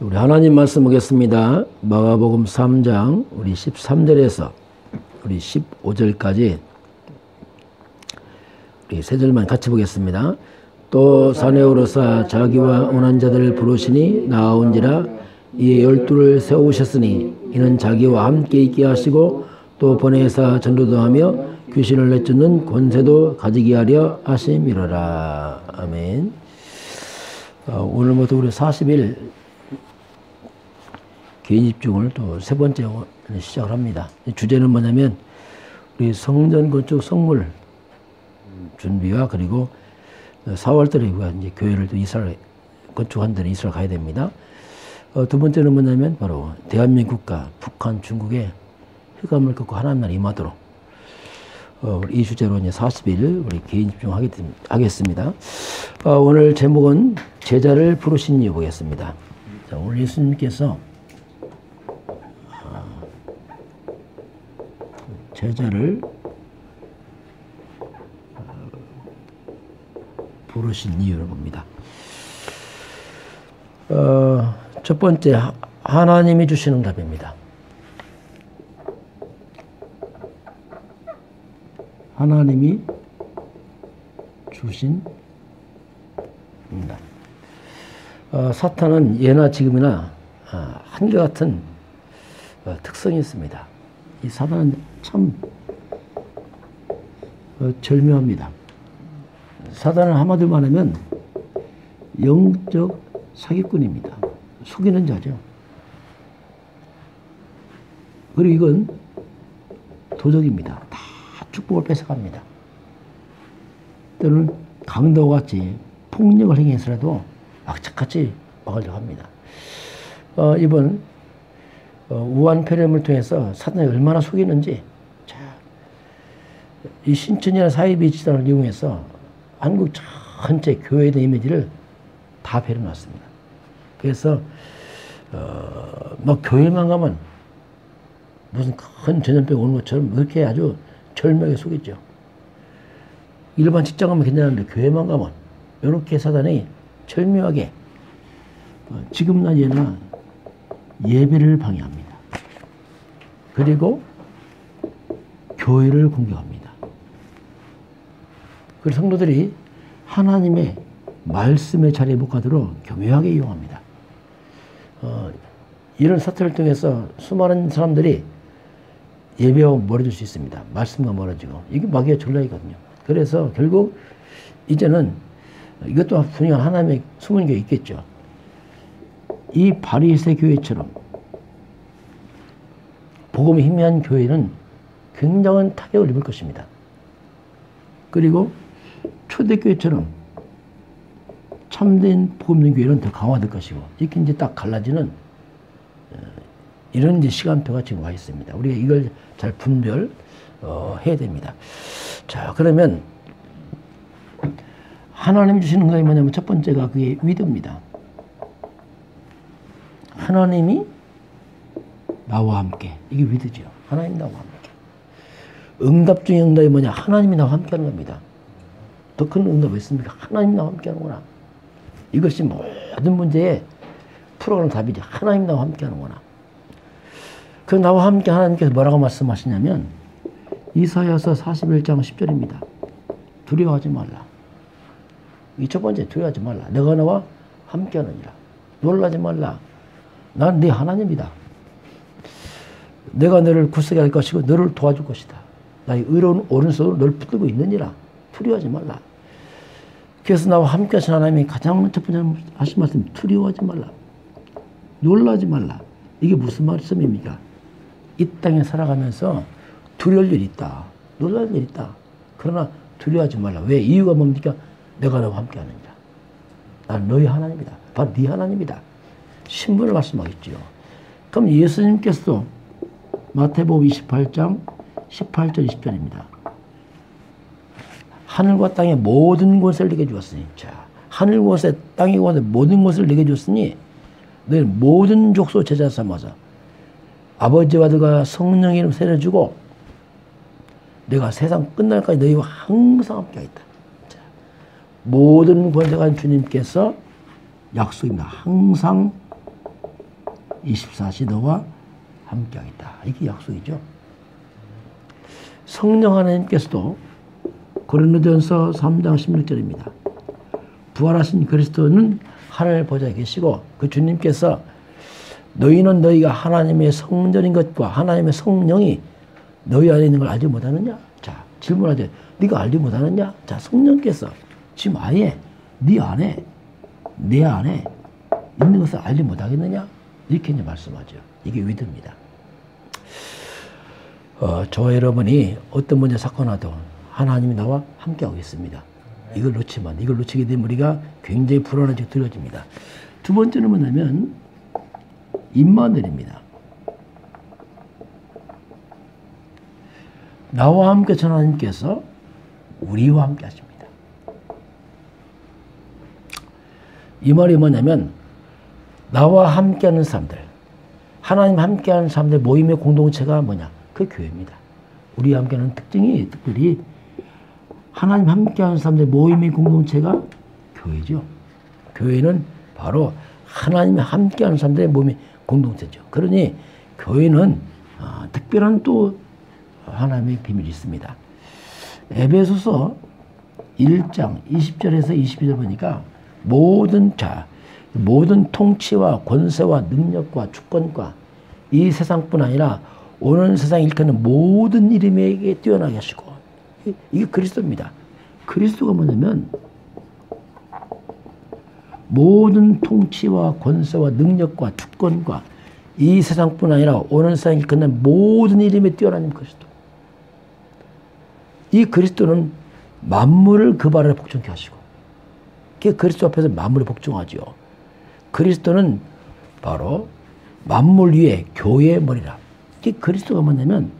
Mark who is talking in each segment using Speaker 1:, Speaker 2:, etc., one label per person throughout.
Speaker 1: 우리 하나님 말씀 보겠습니다. 마가복음 3장 우리 13절에서 우리 15절까지 우리 세 절만 같이 보겠습니다. 또 산에 오르사 자기와 원한 자들을 부르시니 나아온지라. 이에 12를 세우셨으니 이는 자기와 함께 있게 하시고 또 보내사 전도도 하며 귀신을 내쫓는 권세도 가지게 하려 하심이로라. 아멘. 오늘부터 우리 40일 개인 집중을 또 세 번째 시작을 합니다. 주제는 뭐냐면 우리 성전 건축 성물 준비와 그리고 4월달에 우리가 이제 교회를 또 이스라엘 건축한 데는 이스라엘 가야 됩니다. 두 번째는 뭐냐면 바로 대한민국과 북한, 중국의 흑암을 꺾고 하나님 나라 임하도록 이 주제로 이제 40일 우리 개인 집중하겠습니다. 오늘 제목은 제자를 부르신 이유 보겠습니다. 자, 오늘 예수님께서 제자를 부르신 이유를 봅니다. 첫 번째, 하나님이 주시는 답입니다. 하나님이 주신 답. 사탄은 예나 지금이나 한결같은 특성이 있습니다. 이 사탄은 참 절묘합니다. 사탄은 한마디로 말하면 영적 사기꾼입니다. 속이는 자죠. 그리고 이건 도적입니다. 다 축복을 뺏어갑니다. 또는 강도와 같이 폭력을 행해서라도 악착같이 막으려고 합니다. 이번 우한 폐렴을 통해서 사탄이 얼마나 속이는지, 자, 이 신천이나 사이비 지단을 이용해서 한국 전체 교회에 대한 이미지를 다 배려놨습니다. 그래서 막 교회만 가면 무슨 큰 전염병 오는 것처럼 그렇게 아주 절묘하게 속였죠. 일반 직장 가면 괜찮은데 교회만 가면 이렇게 사단이 절묘하게 지금나 예나 예배를 방해합니다. 그리고 교회를 공격합니다. 그래서 성도들이 하나님의 말씀의 자리에 못 가도록 교묘하게 이용합니다. 이런 사태를 통해서 수많은 사람들이 예배하고 멀어질 수 있습니다. 말씀과 멀어지고. 이게 마귀의 전략이거든요. 그래서 결국 이제는 이것도 분명히 하나님의 숨은 게 있겠죠. 이 바리새 교회처럼 복음이 희미한 교회는 굉장한 타격을 입을 것입니다. 그리고 초대교회처럼 참된 복음 있는 교회는 더 강화될 것이고, 이렇게 이제 딱 갈라지는 이런 이제 시간표가 지금 와 있습니다. 우리가 이걸 잘 분별해야 됩니다. 자, 그러면 하나님 주시는 것이 뭐냐면 첫 번째가 그게 위드입니다. 하나님이 나와 함께. 이게 위드죠. 하나님 나와 함께. 응답 중에 응답이 뭐냐? 하나님이 나와 함께 하는 겁니다. 더 큰 응답이 있습니까? 하나님이 나와 함께 하는구나. 이것이 모든 문제에 풀어가는 답이지. 하나님이 나와 함께 하는구나. 그 나와 함께 하나님께서 뭐라고 말씀하시냐면 이사야서 41장 10절입니다. 두려워하지 말라. 이 첫 번째, 두려워하지 말라. 내가 너와 함께 하느니라. 놀라지 말라. 난 네 하나님이다. 내가 너를 굳세게 할 것이고 너를 도와줄 것이다. 나의 의로운 오른손으로 너를 붙들고 있느니라. 두려워하지 말라. 그래서 나와 함께 하신 하나님이 가장 첫 번째 하신 말씀, 두려워하지 말라. 놀라지 말라. 이게 무슨 말씀입니까? 이 땅에 살아가면서 두려울 일이 있다. 놀랄 일이 있다. 그러나 두려워하지 말라. 왜? 이유가 뭡니까? 내가 너와 함께 하느니라. 난 너희 하나님이다. 바로 네 하나님이다. 신분을 말씀하겠지요. 그럼 예수님께서도 마태복음 28장 18절 20절입니다. 하늘과 땅의 모든 것을 내게 주었으니, 자, 하늘 곳에 땅의 곳에 모든 것을 내게 주었으니 너희 모든 족속 제자 삼아서 아버지와 아들과 성령의 이름 세례주고 내가 세상 끝날까지 너희와 항상 함께 하겠다. 자, 모든 권세가 주님께서 약속입니다. 항상 24시 너와 함께하겠다. 이게 약속이죠. 성령 하나님께서도 고린도전서 3장 16절입니다. 부활하신 그리스도는 하늘 보좌에 계시고 그 주님께서 너희는 너희가 하나님의 성전인 것과 하나님의 성령이 너희 안에 있는 걸 알지 못하느냐? 자, 질문하죠. 네가 알지 못하느냐? 자, 성령께서 지금 아예 네 안에, 내 안에 있는 것을 알지 못하겠느냐? 이렇게 이제 말씀하죠. 이게 위드입니다. 저와 여러분이 어떤 문제 사건 와도 하나님이 나와 함께하고 있습니다. 이걸 놓치게 되면 우리가 굉장히 불안해지고 두려워집니다. 두 번째는 뭐냐면 임마누엘입니다. 나와 함께 하나님께서 우리와 함께 하십니다. 이 말이 뭐냐면 나와 함께하는 사람들, 하나님 함께하는 사람들 모임의 공동체가 뭐냐? 그 교회입니다. 우리와 함께하는 특징이 특별히 하나님 함께하는 사람들 모임의 공동체가 교회죠. 교회는 바로 하나님 함께하는 사람들의 모임의 공동체죠. 그러니 교회는 특별한 또 하나님의 비밀이 있습니다. 에베소서 1장 20절에서 22절 보니까 모든 통치와 권세와 능력과 주권과 이 세상뿐 아니라 오는 세상에 일컫는 모든 이름에게 뛰어나게 하시고, 이게 그리스도입니다. 그리스도가 뭐냐면 모든 통치와 권세와 능력과 주권과 이 세상뿐 아니라 오는 세상에 일컫는 모든 이름에 뛰어난 그리스도. 이 그리스도는 만물을 그 발에 복종케 하시고, 그리스도 앞에서 만물이 복종하죠. 그리스도는 바로 만물 위에 교회의 머리라. 그리스도가 뭐냐면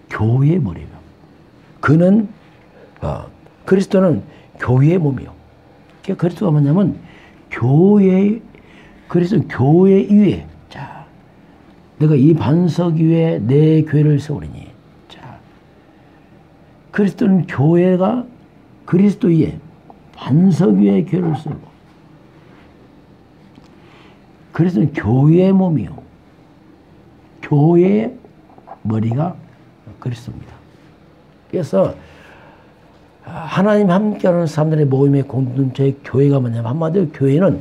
Speaker 1: 교회의 머리예요. 그리스도는 교회의 몸이요. 그리스도가 뭐냐면 그리스도는 교회 위에, 자, 내가 이 반석 위에 내 교회를 세우리니. 자, 그리스도는 교회가 그리스도 위에 반석 위에 교회를 세우고, 그리스도는 교회의 몸이요. 교회의 머리가 그리스도입니다. 그래서 하나님 함께하는 사람들의 모임의 공동체의 교회가 뭐냐면 한마디로 교회는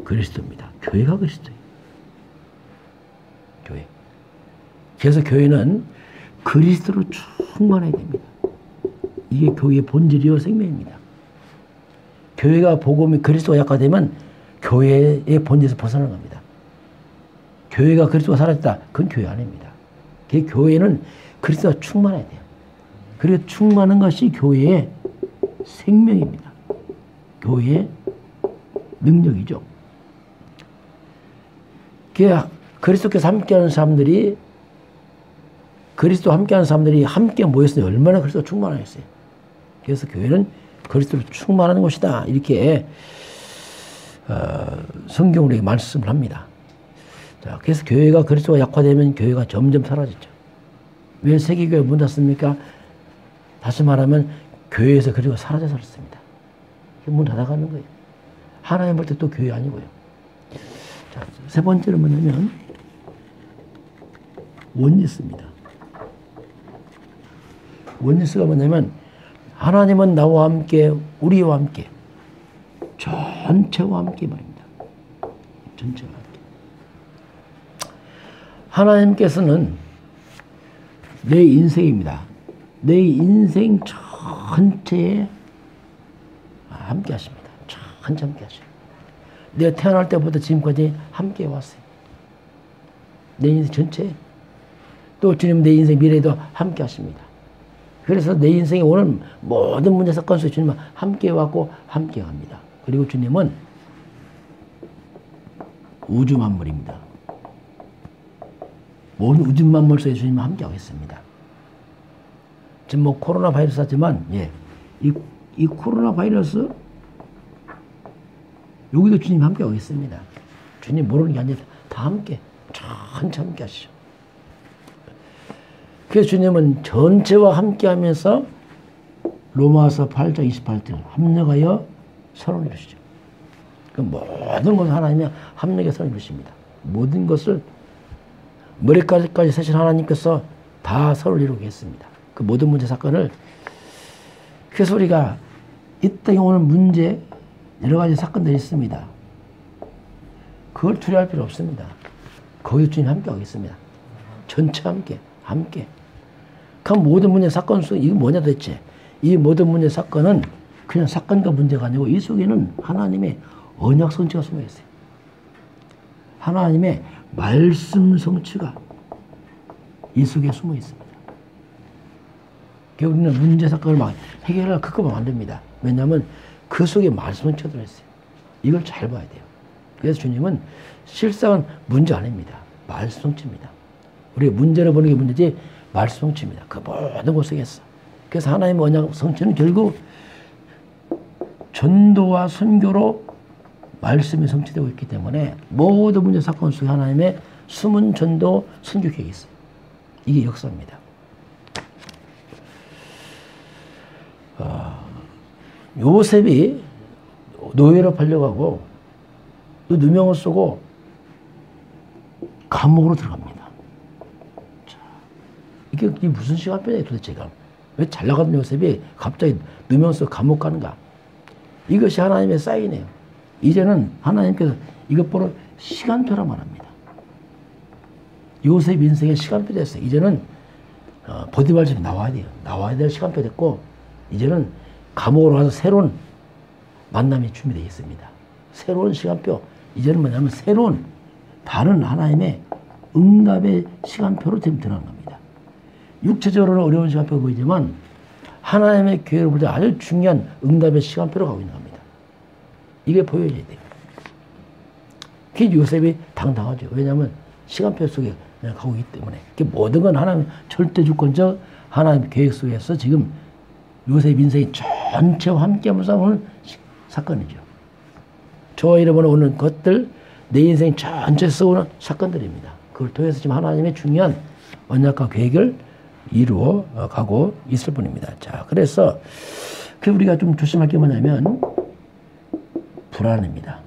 Speaker 1: 그리스도입니다. 교회가 그리스도예요. 교회. 그래서 교회는 그리스도로 충만해야 됩니다. 이게 교회의 본질이요 생명입니다. 교회가 복음이 그리스도가 약화되면 교회의 본질에서 벗어나는 겁니다. 교회가 그리스도가 사라졌다. 그건 교회 아닙니다. 그 교회는 그리스도가 충만해야 돼요. 그리고 충만한 것이 교회의 생명입니다. 교회의 능력이죠. 그리스도께서 함께하는 사람들이, 그리스도 함께하는 사람들이 함께 모였으니 얼마나 그리스도가 충만하겠어요. 그래서 교회는 그리스도로 충만한 곳이다. 이렇게 성경으로 말씀을 합니다. 자, 그래서 교회가 그리스도가 약화되면 교회가 점점 사라지죠. 왜 세계교회 문 닫습니까? 다시 말하면 교회에서 그리스도가 사라져서 그렇습니다. 문 닫아가는 거예요. 하나님 볼 때 또 교회 아니고요. 자, 세 번째는 뭐냐면 원리스입니다. 원리스가 뭐냐면 하나님은 나와 함께, 우리와 함께, 전체와 함께 말입니다. 전체와 함께. 하나님께서는 내 인생입니다. 내 인생 전체에 함께 하십니다. 전체 함께 하십니다. 내가 태어날 때부터 지금까지 함께 왔어요. 내 인생 전체에. 또 주님 내 인생 미래에도 함께 하십니다. 그래서 내 인생에 오는 모든 문제 사건 속에 주님은 함께 왔고 함께 갑니다. 그리고 주님은 우주 만물입니다. 모든 우주 만물 속에 주님은 함께 하겠습니다. 지금 뭐 코로나 바이러스 하지만, 예, 이 코로나 바이러스 여기도 주님 함께 하겠습니다. 주님 모르는 게 아니라 다 함께, 전체 함께 하시죠. 그래서 주님은 전체와 함께 하면서 로마서 8장 28절 합력하여 선을 이루시죠. 그 모든 것을 하나님이 합력해 선을 이루십니다. 모든 것을 머리까지 세신 하나님께서 다 선을 이루게 했습니다. 그 모든 문제 사건을. 그래서 우리가 이 땅에 오는 문제 여러 가지 사건들이 있습니다. 그걸 두려워할 필요 없습니다. 거기 주님 함께 하겠습니다. 전체 함께. 그 모든 문제 사건 속에 이게 뭐냐 도대체. 이 모든 문제 사건은 그냥 사건과 문제가 아니고 이 속에는 하나님의 언약 성취가 숨어 있어요. 하나님의 말씀 성취가 이 속에 숨어 있습니다. 우리는 문제 사건을 막 해결할 그것만 안 됩니다. 왜냐하면 그 속에 말씀 성취가 들어있어요. 이걸 잘 봐야 돼요. 그래서 주님은 실상은 문제 아닙니다. 말씀 성취입니다. 우리가 문제를 보는 게 문제지 말씀 성취입니다. 그 모든 것 속에서. 그래서 하나님의 언약 성취는 결국 전도와 선교로 말씀이 성취되고 있기 때문에 모든 문제 사건 속에 하나님의 숨은 전도 선교 계획이 있어요. 이게 역사입니다. 요셉이 노예로 팔려가고 또 누명을 쓰고 감옥으로 들어갑니다. 자, 이게 무슨 시간표냐 도대체. 왜 잘 나가던 요셉이 갑자기 누명 쓰고 감옥 가는가? 이것이 하나님의 사인이에요. 이제는 하나님께서 이것 보러 시간표라 말합니다. 요셉 인생의 시간표 됐어요. 이제는 보디발 집에 나와야 돼요. 나와야 될 시간표 됐고 이제는 감옥으로 가서 새로운 만남이 준비되어 있습니다. 새로운 시간표. 이제는 뭐냐면 새로운 다른 하나님의 응답의 시간표로 드러난 겁니다. 육체적으로는 어려운 시간표가 보이지만 하나님의 계획을 볼 때 아주 중요한 응답의 시간표로 가고 있는 겁니다. 이게 보여져야 돼요. 그게 요셉이 당당하죠. 왜냐하면 시간표 속에 가고 있기 때문에. 모든 건 하나님 절대 주권적 하나님 계획 속에서 지금 요셉 인생이 전체와 함께하면서 오는 사건이죠. 저와 여러분이 오는 것들 내 인생 전체에서 오는 사건들입니다. 그걸 통해서 지금 하나님의 중요한 언약과 계획을 이루어 가고 있을 뿐입니다. 자, 그래서 우리가 좀 조심할 게 뭐냐면 불안입니다.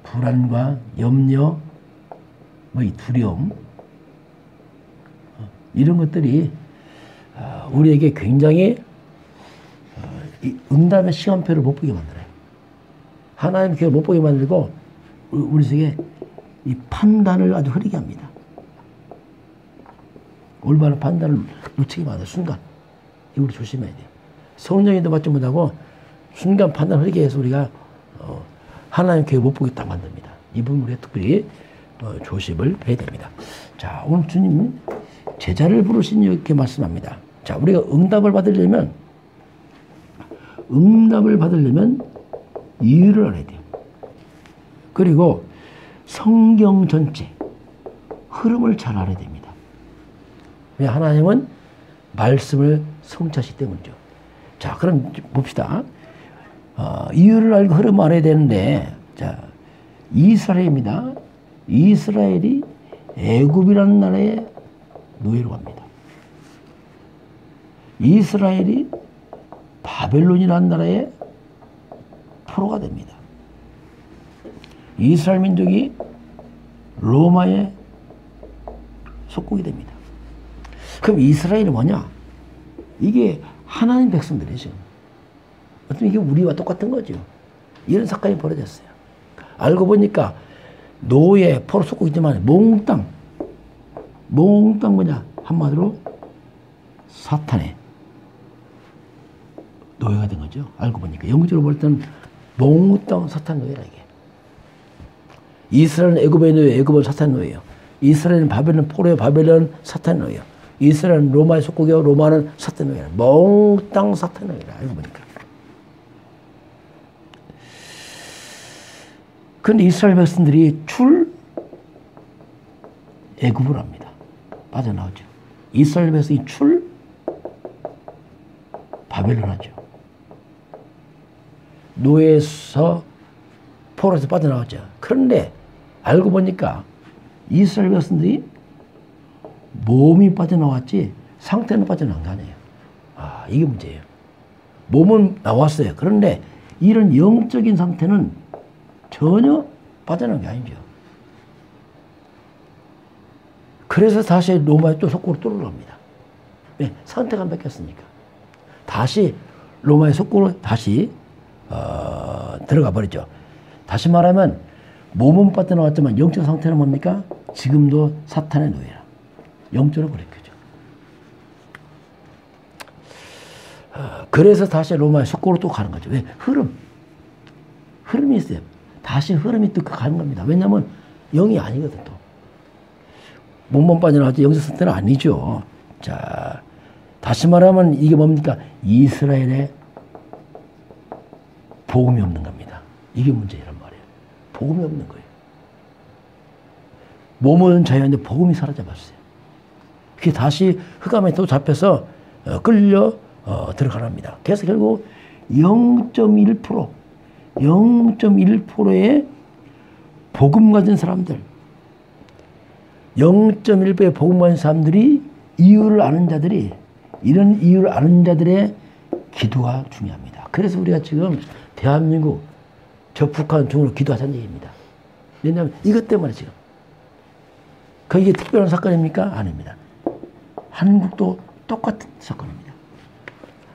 Speaker 1: 불안과 염려, 이 두려움 이런 것들이 우리에게 굉장히 응답의 시간표를 못 보게 만들어요. 하나님 계획을 못 보게 만들고 우리 속에 이 판단을 아주 흐리게 합니다. 올바른 판단을 놓치게 만들어요. 순간. 이거 우리 조심해야 돼요. 성령님도 받지 못하고 순간 판단을 흐리게 해서 우리가 하나님 계획을 못 보게 딱 만듭니다. 이 부분 우리가 특별히 조심을 해야 됩니다. 자, 오늘 주님 제자를 부르신 이렇게 말씀합니다. 자, 우리가 응답을 받으려면 이유를 알아야 돼요. 그리고 성경 전체 흐름을 잘 알아야 됩니다. 왜? 하나님은 말씀을 성취하시기 때문이죠. 자, 그럼 봅시다. 이유를 알고 흐름을 알아야 되는데, 자, 이스라엘입니다. 이스라엘이 애굽이라는 나라에 노예로 갑니다. 이스라엘이 바벨론이라는 나라에 포로가 됩니다. 이스라엘 민족이 로마의 속국이 됩니다. 그럼 이스라엘이 뭐냐? 이게 하나님 백성들이죠. 어쩌면 이게 우리와 똑같은 거죠. 이런 사건이 벌어졌어요. 알고 보니까 노예, 포로 속국이지만 몽땅 뭐냐? 한마디로 사탄의 노예가 된 거죠. 알고 보니까. 영적으로 볼 때는 몽땅 사탄 노예라 이게. 이스라엘은 애굽의 노예, 애굽은 사탄 노예예요. 이스라엘은 바벨론 포로의 바벨론 사탄 노예예요. 이스라엘은 로마의 속국이요, 로마는 사탄 노예라. 몽땅 사탄 노예라. 알고 보니까. 그런데 이스라엘 백성들이 애굽을 합니다. 빠져나오죠. 이스라엘 백성이 바벨론 하죠. 노예에서 포로에서 빠져나왔죠. 그런데 알고 보니까 이스라엘 백성들이 몸이 빠져나왔지 상태는 빠져나온 거 아니에요. 이게 문제예요. 몸은 나왔어요. 그런데 이런 영적인 상태는 전혀 빠져나온 게 아니죠. 그래서 다시 로마에 또 속국으로 들어갑니다. 네, 상태가 안 바뀌었으니까. 다시 로마의 속국으로 다시 들어가 버리죠. 다시 말하면 몸은 빠져나왔지만 영적 상태는 뭡니까? 지금도 사탄의 노예라. 영적으로 그랬겠죠. 그래서 다시 로마의 속국으로 또 가는 거죠. 왜? 흐름이 있어요. 다시 흐름이 또 가는 겁니다. 왜냐하면 영이 아니거든 또. 몸만 빠져나왔지 영적 상태는 아니죠. 자, 다시 말하면 이게 뭡니까? 이스라엘의 복음이 없는 겁니다. 이게 문제란 말이에요. 복음이 없는 거예요. 몸은 자유한데 복음이 사라져버렸어요. 그게 다시 흑암에 또 잡혀서 끌려 들어가랍니다. 그래서 결국 0.1%의 복음 가진 사람들, 0.1%의 복음 가진 사람들이 이유를 아는 자들이, 이런 이유를 아는 자들의 기도가 중요합니다. 그래서 우리가 지금 대한민국, 저 북한 중으로 기도하자는 얘기입니다. 왜냐하면 이것 때문에 지금. 그게 특별한 사건입니까? 아닙니다. 한국도 똑같은 사건입니다.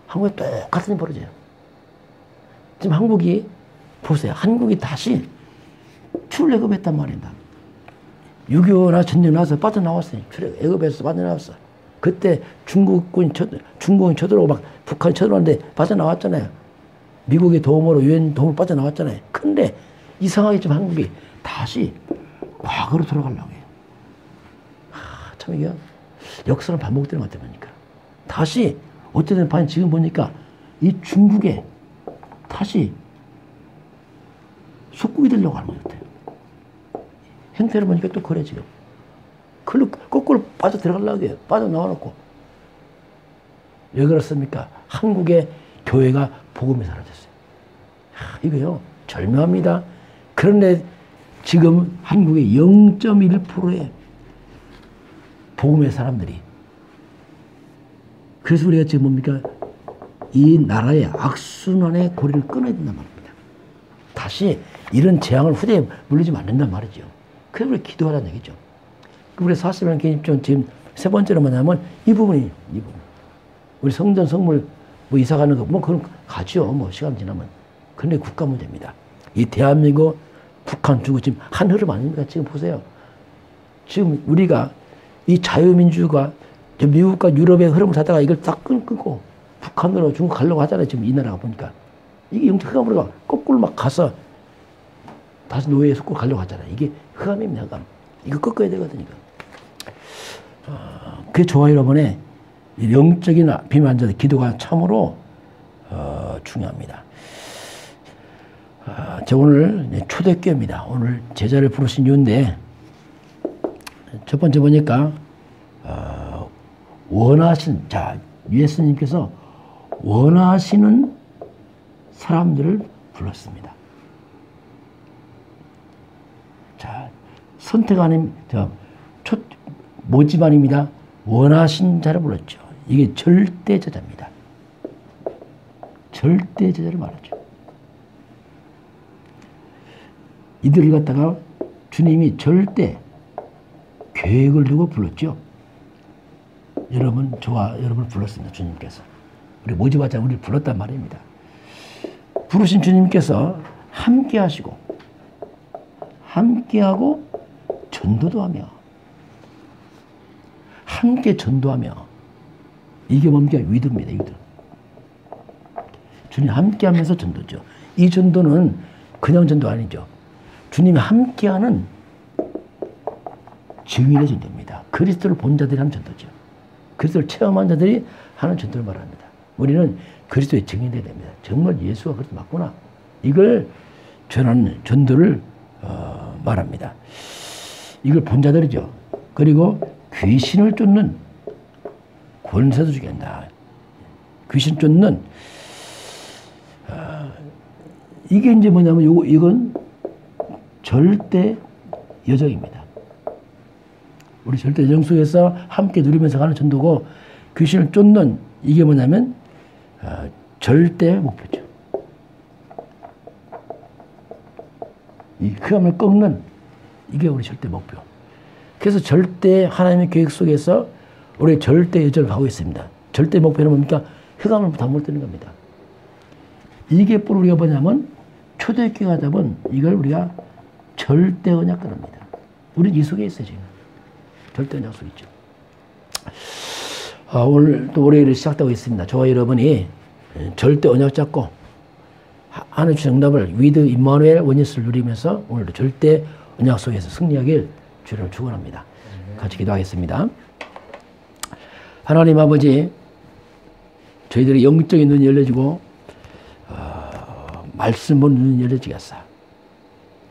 Speaker 1: 한국에 똑같은 일이 벌어져요. 지금 한국이, 보세요. 한국이 다시 출애굽했단 말입니다. 6.25나 전쟁 나서 빠져나왔어요. 애굽에서 빠져나왔어. 그때 중국이 쳐들어오고 막 북한이 쳐들어오는데 빠져나왔잖아요. 미국의 도움으로, 유엔 도움으로 빠져나왔잖아요. 근데 이상하게 지금 한국이 다시 과거로 돌아가려고 해요. 참 이게 역사는 반복되는 것 같다니까. 다시 어쨌든 반 지금 보니까 이 중국에 다시 속국이 되려고 하는 것 같아요. 행태를 보니까 또 그래 지금. 글로 거꾸로 빠져 들어가려고 해요. 빠져나와놓고. 왜 그렇습니까? 한국의 교회가 복음이 사라졌어요. 이거요 절묘합니다. 그런데 지금 한국의 0.1%의 복음의 사람들이, 그래서 우리가 지금 뭡니까? 이 나라의 악순환의 고리를 끊어야 된단 말입니다. 다시 이런 재앙을 후대에 물리지 않는단 말이죠. 그래서 우리 기도하라는 얘기죠. 우리 40년 개입전 지금 세 번째로 뭐냐면 이 부분. 우리 성전, 성물, 뭐 이사 가는 거, 뭐 그건 가죠. 뭐 시간 지나면. 근데 국가 문제입니다. 이 대한민국, 북한, 중국 지금 한 흐름 아닙니까? 지금 보세요. 지금 우리가 이 자유민주가 미국과 유럽의 흐름을 타다가 이걸 딱 끊고 북한으로 중국 가려고 하잖아요. 지금 이 나라가 보니까. 이게 영적 흑암으로 거꾸로 막 가서 다시 노예에 속고 가려고 하잖아요. 이게 흑암입니다. 흑암. 이거 꺾어야 되거든요. 그게 좋아요, 여러분의 영적인 비밀 환자들 기도가 참으로 중요합니다. 저 오늘 초대교회입니다. 오늘 제자를 부르신 이유인데, 첫 번째 보니까 예수님께서 원하시는 사람들을 불렀습니다. 자, 선택 아님, 모집 아닙니다. 원하신 자를 불렀죠. 이게 절대 제자입니다. 절대 제자를 말하죠. 이들을 갖다가 주님이 절대 계획을 두고 불렀죠. 저와 여러분을 불렀습니다. 주님께서. 우리 모집하자 우리를 불렀단 말입니다. 부르신 주님께서 함께하시고, 함께하고 전도도 하며, 함께 전도하며, 이게 뭡니까? 위드입니다. 위드. 주님 함께하면서 전도죠. 이 전도는 그냥 전도 아니죠. 주님이 함께하는 증인의 전도입니다. 그리스도를 본 자들이 하는 전도죠. 그리스도를 체험한 자들이 하는 전도를 말합니다. 우리는 그리스도의 증인이 되어야 됩니다. 정말 예수가 그리스도 맞구나. 이걸 전하는 전도를 말합니다. 이걸 본 자들이죠. 그리고 귀신을 쫓는 권세도 주게 한다. 귀신 쫓는 이게 이제 뭐냐면 이건 절대 여정입니다. 우리 절대 여정 속에서 함께 누리면서 가는 전도고, 귀신을 쫓는 이게 뭐냐면 절대 목표죠. 이 흑암을 꺾는 이게 우리 절대 목표. 그래서 절대 하나님의 계획 속에서 우리 절대 여정을 가고 있습니다. 절대 목표는 뭡니까? 흑암을 다 물드는 겁니다. 이게 ప్పుడు 우리가 뭐냐면 초대교회가 잡은 이걸 우리가 절대 언약 그럽니다. 우리는 이 속에 있어요, 지금. 절대 언약 속에 있죠. 오늘 또 월요일에 시작되고 있습니다. 저와 여러분이 절대 언약 잡고 하나님 정답을 위드 임마누엘 원예스를 누리면서 오늘도 절대 언약 속에서 승리하길 주를 축원합니다. 같이 기도하겠습니다. 하나님 아버지, 저희들의 영적인 눈이 열려지고 말씀 보는 눈이 열려지겠사.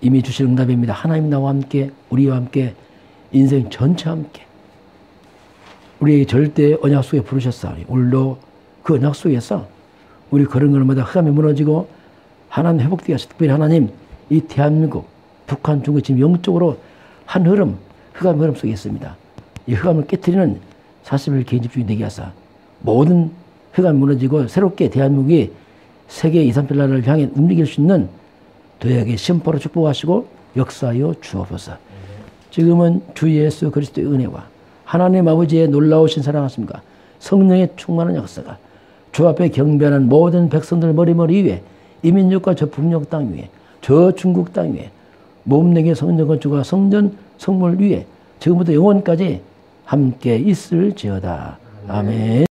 Speaker 1: 이미 주신 응답입니다. 하나님 나와 함께, 우리와 함께, 인생 전체와 함께 우리에게 절대 언약 속에 부르셨사오니 오늘도 그 언약 속에서 우리 걸은 걸음마다 흑암이 무너지고 하나님 회복되게 하시고, 특별히 하나님 이 대한민국, 북한, 중국 지금 영적으로 한 흐름, 흑암 흐름 속에 있습니다. 이 흑암을 깨트리는 40일 개인 집중이 되게 하사 모든 흑암이 무너지고 새롭게 대한민국이 세계 2, 3별 나라를 향해 움직일 수 있는 도약의 심포로 축복하시고 역사하여 주옵소서. 지금은 주 예수 그리스도의 은혜와 하나님 아버지의 놀라우신 사랑하심과 성령의 충만한 역사가 주 앞에 경배하는 모든 백성들 머리머리 위에, 이민족과 저 북녘 땅 위에, 저 중국 땅 위에, 몸내게 성전 건축과 성전 성물 위에 지금부터 영원까지 함께 있을지어다. 아멘.